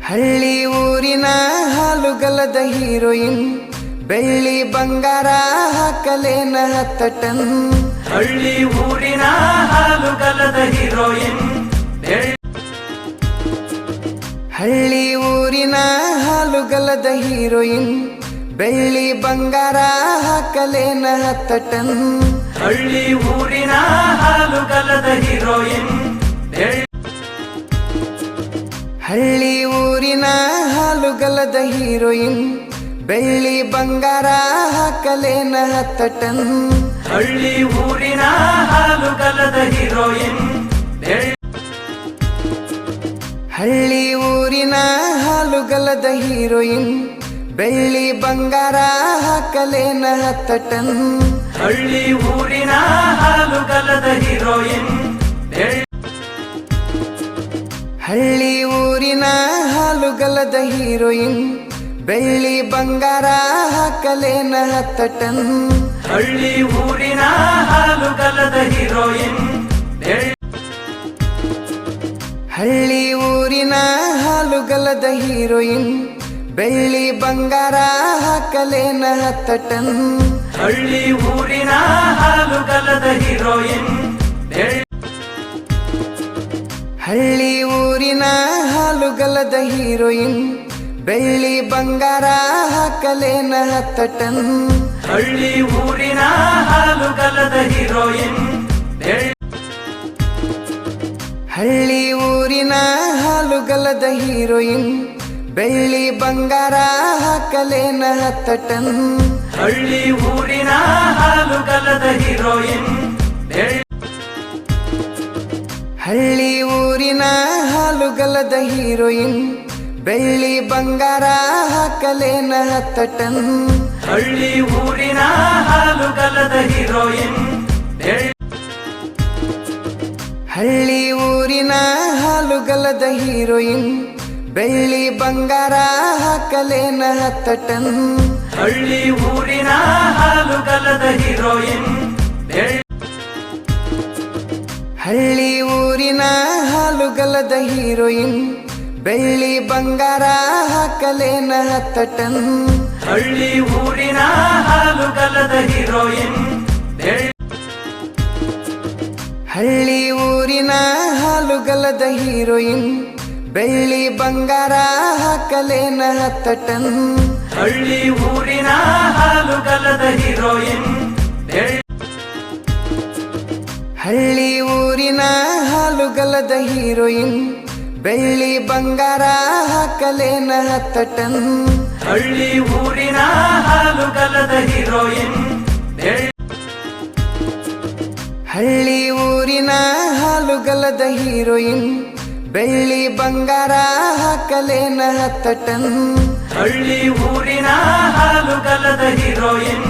ಹಳ್ಳಿ ಊರಿನ ಹಾಲುಗಲದ ಹೀರೋಯಿನ್, ಬೆಳ್ಳಿ ಬಂಗಾರ ಹಾಕಲೇನ 10 ಟನ್. ಹಳ್ಳಿ ಊರಿನ ಹಾಲುಗಲದ ಹೀರೋಯಿನ್, ಹಳ್ಳಿ ಊರಿನ ಹಾಲುಗಲದ ಹೀರೋಯಿನ್, ಬೆಳ್ಳಿ ಬಂಗಾರ ಹಾಕಲೇನ 10 ಟನ್. ಹಳ್ಳಿ ಊರಿನ ಹಾಲುಗಲದ ಹೀರೋಯಿನ್, ಹಳ್ಳಿ ಊರಿನ ಹಾಲುಗಲದ ಹೀರೋಯಿನ್, ಬೆಳ್ಳಿ ಬಂಗಾರ ಹಾಕಲೇನ 10 ಟನ್. ಹಳ್ಳಿ ಊರಿನ ಹಾಲುಗಲದ ಹೀರೋಯಿನ್, ಹಳ್ಳಿ ಊರಿನ ಹಾಲುಗಲದ ಹೀರೋಯಿನ್, ಬೆಳ್ಳಿ ಬಂಗಾರ ಹಾಕಲೇನ 10 ಟನ್. ಹಳ್ಳಿ ಊರಿನ ಹಾಲುಗಲದ ಹೀರೋಯಿನ್, ಹಳ್ಳಿ ಊರಿನ ಹಾಲುಗಲದ ಹೀರೋಯಿನ್, ಬೆಳ್ಳಿ ಬಂಗಾರ ಹಾಕಲೇನ 10 ಟನ್. ಹಳ್ಳಿ ಊರಿನ ಹಾಲುಗಲದ ಹೀರೋಯಿನ್, ಹಳ್ಳಿ ಊರಿನ ಹಾಲುಗಲದ ಹೀರೋಯಿನ್, ಬೆಳ್ಳಿ ಬಂಗಾರ ಹಾಕಲೇನ 10 ಟನ್. ಹಳ್ಳಿ ಊರಿನ ಹಾಲುಗಲದ ಹೀರೋಯಿನ್, ಹಳ್ಳಿ ಊರಿನ ಹಾಲುಗಲದ ಹೀರೋಯಿನ್, ಬೆಳ್ಳಿ ಬಂಗಾರ ಹಾಕಲೇನ 10 ಟನ್. ಹಳ್ಳಿ ಊರಿನ ಹಾಲುಗಲದ ಹೀರೋಯಿನ್, ಹಳ್ಳಿ ಊರಿನ ಹಾಲುಗಲದ ಹೀರೋಯಿನ್, ಬೆಳ್ಳಿ ಬಂಗಾರ ಹಾಕಲೇನ 10 ಟನ್. ಹಳ್ಳಿ ಊರಿನ ಹಾಲುಗಲದ ಹೀರೋಯಿನ್, ಹಳ್ಳಿ ಊರಿನ ಹಾಲುಗಲದ ಹೀರೋಯಿನ್, ಬೆಳ್ಳಿ ಬಂಗಾರ ಹಾಕಲೇನ 10 ಟನ್. ಹಳ್ಳಿ ಊರಿನ ಹಾಲುಗಲದ ಹೀರೋಯಿನ್, ಹಳ್ಳಿ ಊರಿನ ಹಾಲುಗಲದ ಹೀರೋಯಿನ್, ಬೆಳ್ಳಿ ಬಂಗಾರ ಹಾಕಲೇನ 10 ಟನ್. ಹಳ್ಳಿ ಊರಿನ ಹಾಲುಗಲದ ಹೀರೋಯಿನ್, ಹಳ್ಳಿ ಊರಿನ ಹಾಲುಗಲದ ಹೀರೋಯಿನ್, ಬೆಳ್ಳಿ ಬಂಗಾರ ಹಾಕಲೇನ 10 ಟನ್. ಹಳ್ಳಿ ಊರಿನ ಹಾಲುಗಲದ ಹೀರೋಯಿನ್, ಹಳ್ಳಿ ಊರಿನ ಹಾಲುಗಲದ ಹೀರೋಯಿನ್, ಬೆಳ್ಳಿ ಬಂಗಾರ ಹಾಕಲೇನ 10 ಟನ್. ಹಳ್ಳಿ ಊರಿನ ಹಾಲುಗಲದ ಹೀರೋಯಿನ್, ಹಳ್ಳಿ ಊರಿನ ಹಾಲುಗಲದ ಹೀರೋಯಿನ್, ಬೆಳ್ಳಿ ಬಂಗಾರ ಹಾಕಲೇನ 10 ಟನ್. ಹಳ್ಳಿ ಊರಿನ ಹಾಲುಗಲದ ಹೀರೋಯಿನ್, ಹಳ್ಳಿ ಊರಿನ ಹಾಲುಗಲದ ಹೀರೋಯಿನ್, ಬೆಳ್ಳಿ ಬಂಗಾರ ಹಾಕಲೇನ 10 ಟನ್. ಹಳ್ಳಿ ಊರಿನ ಹಾಲುಗಲದ ಹೀರೋಯಿನ್,